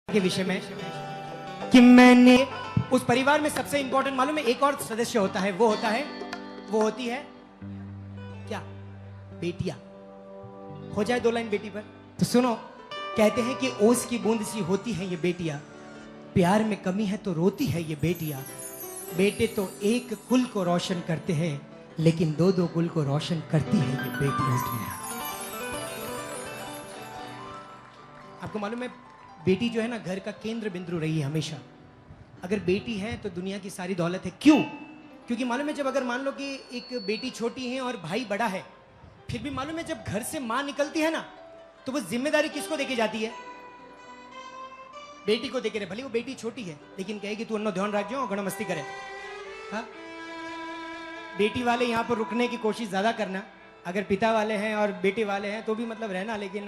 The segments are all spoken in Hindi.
के विषय में कि मैंने उस परिवार में सबसे इंपॉर्टेंट मालूम है एक और सदस्य होता है, वो होती है क्या, बेटियां। हो जाए 2 लाइन बेटी पर तो सुनो। कहते हैं कि ओस की बूंद सी होती है ये बेटियां, प्यार में कमी है तो रोती है ये बेटियां। बेटे तो एक कुल को रोशन करते हैं, लेकिन 2-2 कुल को रोशन करती है ये बेटियां। आपको मालूम है बेटी जो है ना घर का केंद्र बिंदु रही है हमेशा। अगर बेटी है तो दुनिया की सारी दौलत है। क्यों? क्योंकि मालूम है जब अगर मान लो कि एक बेटी छोटी है और भाई बड़ा है, फिर भी मालूम है जब घर से मां निकलती है ना तो वो जिम्मेदारी किसको देके जाती है? बेटी को देके रहे। भले वो बेटी छोटी है लेकिन कहेगी तू अन्नो ध्यान रख जो गण मस्ती करे। हाँ, बेटी वाले यहाँ पर रुकने की कोशिश ज्यादा करना, अगर पिता वाले हैं और बेटे वाले हैं तो भी मतलब रहना, लेकिन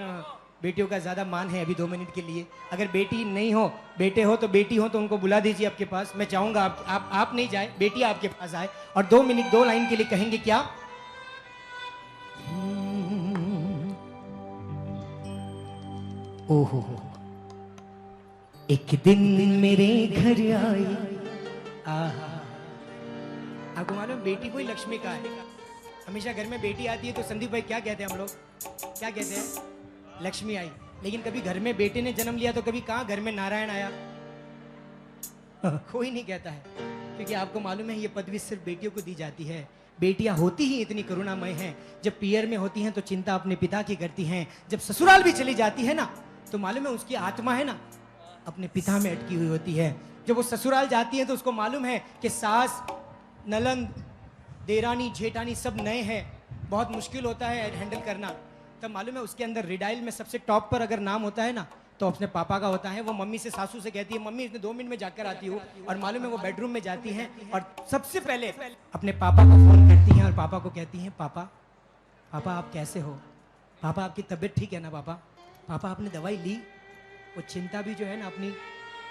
बेटियों का ज्यादा मान है अभी 2 मिनट के लिए। अगर बेटी नहीं हो, बेटे हो तो बेटी हो तो उनको बुला दीजिए आपके पास। मैं चाहूंगा आप नहीं जाए, बेटी आपके पास आए और 2 मिनट 2 लाइन के लिए कहेंगे क्या? ओहो, एक दिन मेरे घर आई। आहा, आपको मालूम बेटी को ही लक्ष्मी का है। हमेशा घर में बेटी आती है तो संदीप भाई क्या कहते हैं, हम लोग क्या कहते हैं? लक्ष्मी आई। लेकिन कभी घर में बेटे ने जन्म लिया तो कभी कहां घर में नारायण आया? कोई नहीं कहता है, क्योंकि आपको मालूम है ये पदवी सिर्फ बेटियों को दी जाती है। बेटियां होती ही इतनी करुणामय हैं, जब पियर में होती हैं तो चिंता अपने पिता की करती हैं, जब ससुराल भी चली जाती है ना तो मालूम है उसकी आत्मा है ना अपने पिता में अटकी हुई होती है। जब वो ससुराल जाती है तो उसको मालूम है कि सास, ननंद, देरानी, जेठानी सब नए हैं, बहुत मुश्किल होता है हैंडल करना। तब मालूम है उसके अंदर रिडाइल में सबसे टॉप पर अगर नाम होता है ना तो अपने पापा का होता है। वो मम्मी से, सासू से कहती है मम्मी इसने 2 मिनट में जाकर आती हूँ, और मालूम है वो बेडरूम में जाती हैं और सबसे पहले अपने पापा को फोन करती हैं और पापा को कहती हैं पापा आप कैसे हो? पापा आपकी तबीयत ठीक है ना? पापा आपने दवाई ली? वो चिंता भी जो है ना अपनी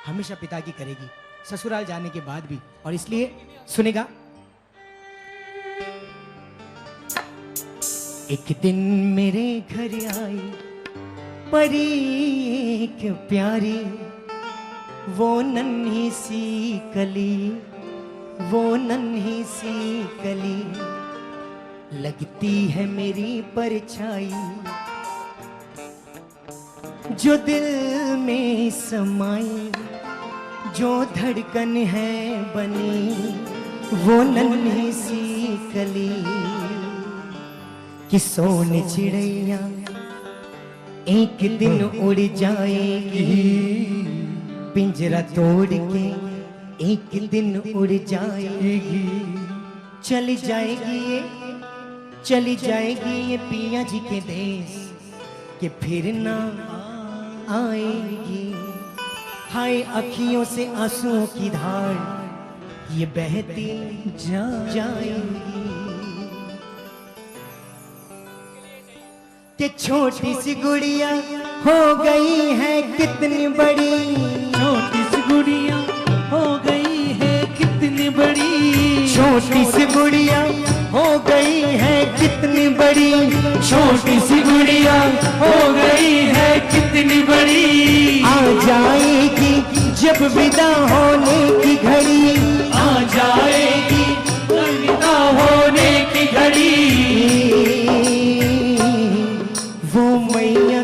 हमेशा पिता की करेगी ससुराल जाने के बाद भी। और इसलिए सुनेगा, एक दिन मेरे घर आई परी एक प्यारी, वो नन्ही सी कली, वो नन्ही सी कली, लगती है मेरी परछाई, जो दिल में समाई, जो धड़कन है बनी, वो नन्ही सी कली कि सोने चिड़ैया एक दिन उड़ जाएगी, पिंजरा तोड़ के एक दिन उड़ जाएगी, चली जाएगी ये पिया जी के देश कि फिर ना आएगी। हाय अखियों से आंसुओं की धार ये बहती जाएगी कि छोटी सी गुड़िया हो गई है कितनी बड़ी, छोटी सी गुड़िया हो गई है कितनी बड़ी, छोटी सी गुड़िया हो गई है कितनी बड़ी, छोटी सी गुड़िया हो गई है कितनी बड़ी, आ जाएगी जब विदा होने की घड़ी, आ जाएगी विदा होने की घड़ी, वो मैया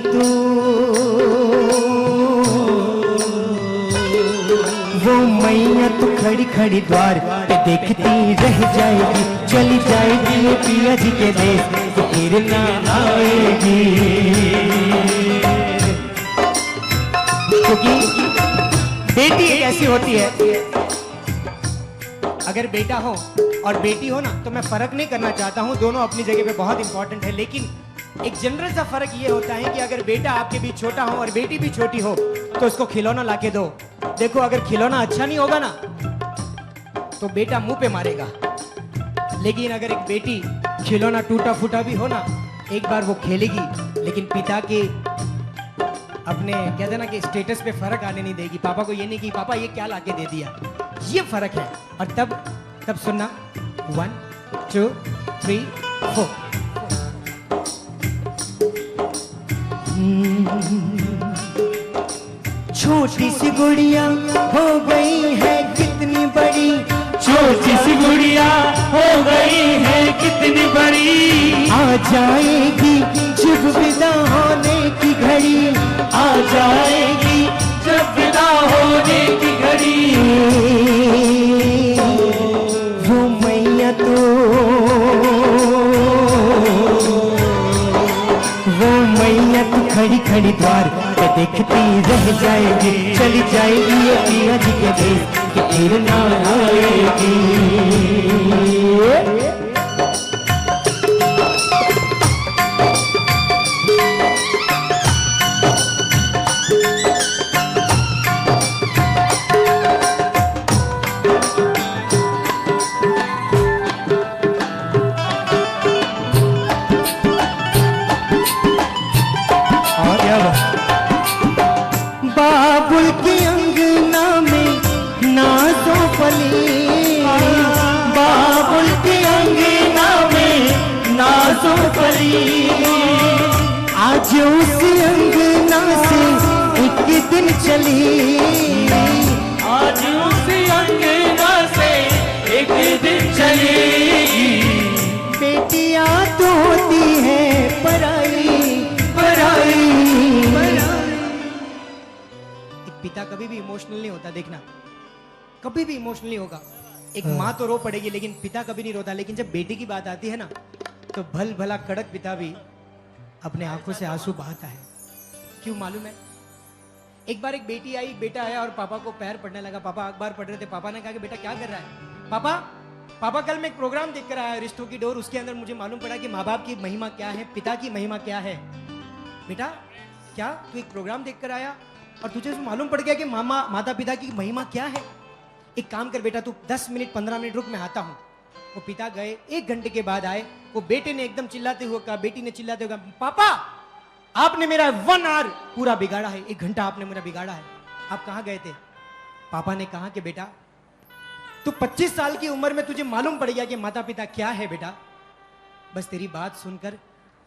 तो खड़ी खड़ी द्वार पे देखती रह जाएगी, चली जाएगी ये पिया जी के देश तो फिर ना आएगी। क्योंकि बेटी एक ऐसी होती है, अगर बेटा हो और बेटी हो ना तो मैं फर्क नहीं करना चाहता हूं, दोनों अपनी जगह पे बहुत इंपॉर्टेंट है, लेकिन एक जनरल सा फर्क ये होता है कि अगर बेटा आपके बीच छोटा हो और बेटी भी छोटी हो तो उसको खिलौना लाके दो। देखो अगर खिलौना अच्छा नहीं होगा ना तो बेटा मुंह पे मारेगा, लेकिन अगर एक बेटी खिलौना टूटा फूटा भी हो ना एक बार वो खेलेगी, लेकिन पिता के अपने कहते ना कि स्टेटस पे फर्क आने नहीं देगी। पापा को ये नहीं कि पापा ये क्या लाके दे दिया, ये फर्क है। और तब सुनना 1 2 3 4 छोटी सी गुड़िया हो गई है कितनी बड़ी, छोटी सी गुड़िया हो गई है कितनी बड़ी, आ जाएगी जब विदा होने की घड़ी, आ जाएगी जब विदा होने की घड़ी। वो मैया तो खड़ी खड़ी द्वार पे देखती रह जाएगी, चली जाएगी ये पिया जी के देश कि फिर ना आएगी। बाबुल की अंगना में नाजों फली, बाबुल की अंगना में नाजों फली, आज उस अंगना से एक दिन चली, आज उस अंगना से एक दिन चलेगी। बेटियां तो होती है पराई पराई। एक पिता कभी भी इमोशनल नहीं होता, देखना कभी भी इमोशनल नहीं होगा। एक माँ तो रो पड़ेगी लेकिन पिता कभी नहीं रोता, लेकिन जब बेटी की बात आती है ना तो भल भला कड़क पिता भी अपने आंखों से आंसू बहाता है। क्यों मालूम है? एक बार एक बेटी आई, बेटा आया और पापा को पैर पड़ने लगा। पापा अखबार पढ़ रहे थे। पापा ने कहा कि बेटा क्या कर रहा है? पापा पापा कल मैं एक प्रोग्राम देख कर आया, रिश्तों की डोर, उसके अंदर मुझे मालूम पड़ा कि माँ बाप की महिमा क्या है, पिता की महिमा क्या है। बेटा क्या तू एक प्रोग्राम देख कर आया और तुझे मालूम पड़ गया कि मामा माता पिता की महिमा क्या है? एक काम कर बेटा, तू 10 मिनट 15 मिनट रुक, मैं आता हूं। वो पिता गए, 1 घंटे के बाद आए। वो बेटे ने एकदम चिल्लाते हुए कहा, बेटी ने चिल्लाते हुए कहा, पापा आपने मेरा 1 आवर पूरा बिगाड़ा है, 1 घंटा आपने मेरा बिगाड़ा है। आप कहां गए थे? पापा ने कहा कि बेटा तू 25 साल की उम्र में तुझे मालूम पड़ गया कि माता पिता क्या है बेटा। बस तेरी बात सुनकर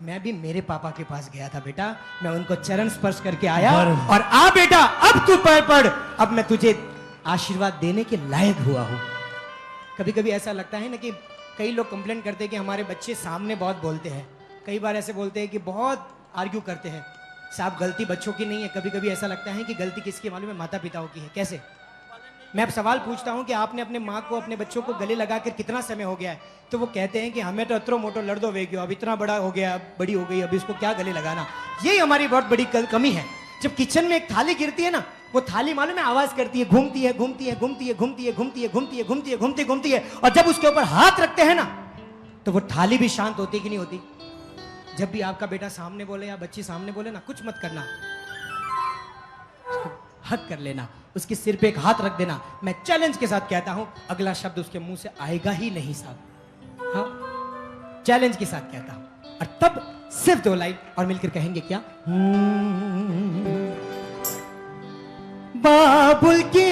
मैं भी मेरे पापा के पास गया था बेटा, मैं उनको चरण स्पर्श करके आया और आ बेटा अब तू पैर पड़, अब मैं तुझे आशीर्वाद देने के लायक हुआ हूं। कभी कभी ऐसा लगता है ना कि कई लोग कंप्लेन करते हैं कि हमारे बच्चे सामने बहुत बोलते हैं, कई बार ऐसे बोलते हैं कि बहुत आर्ग्यू करते हैं। साहब गलती बच्चों की नहीं है, कभी कभी ऐसा लगता है कि गलती किसकी मालूम है? माता पिताओं की है। कैसे? मैं अब सवाल पूछता हूं कि आपने अपने माँ को, अपने बच्चों को गले लगाकर कितना समय हो गया है? तो वो कहते हैं कि हमें तो अतरो मोटो लड़ दो वेग्यो, अब इतना बड़ा हो गया, बड़ी हो गई, अब इसको क्या गले लगाना। यही हमारी बहुत बड़ी कमी है। जब किचन में एक थाली गिरती है ना, वो थाली मालूम है आवाज करती है, घूमती है घूमती है घूमती है घूमती है घूमती है घूमती है घूमती है घूमती घूमती है, और जब उसके ऊपर हाथ रखते हैं ना तो वो थाली भी शांत होती कि नहीं होती? जब भी आपका बेटा सामने बोले या बच्ची सामने बोले ना, कुछ मत करना, हक कर लेना, उसके सिर पे एक हाथ रख देना। मैं चैलेंज के साथ कहता हूं अगला शब्द उसके मुंह से आएगा ही नहीं साहब। हाँ, चैलेंज के साथ कहता हूं। और तब सिर्फ 2 लाइन और मिलकर कहेंगे क्या? बाबुल की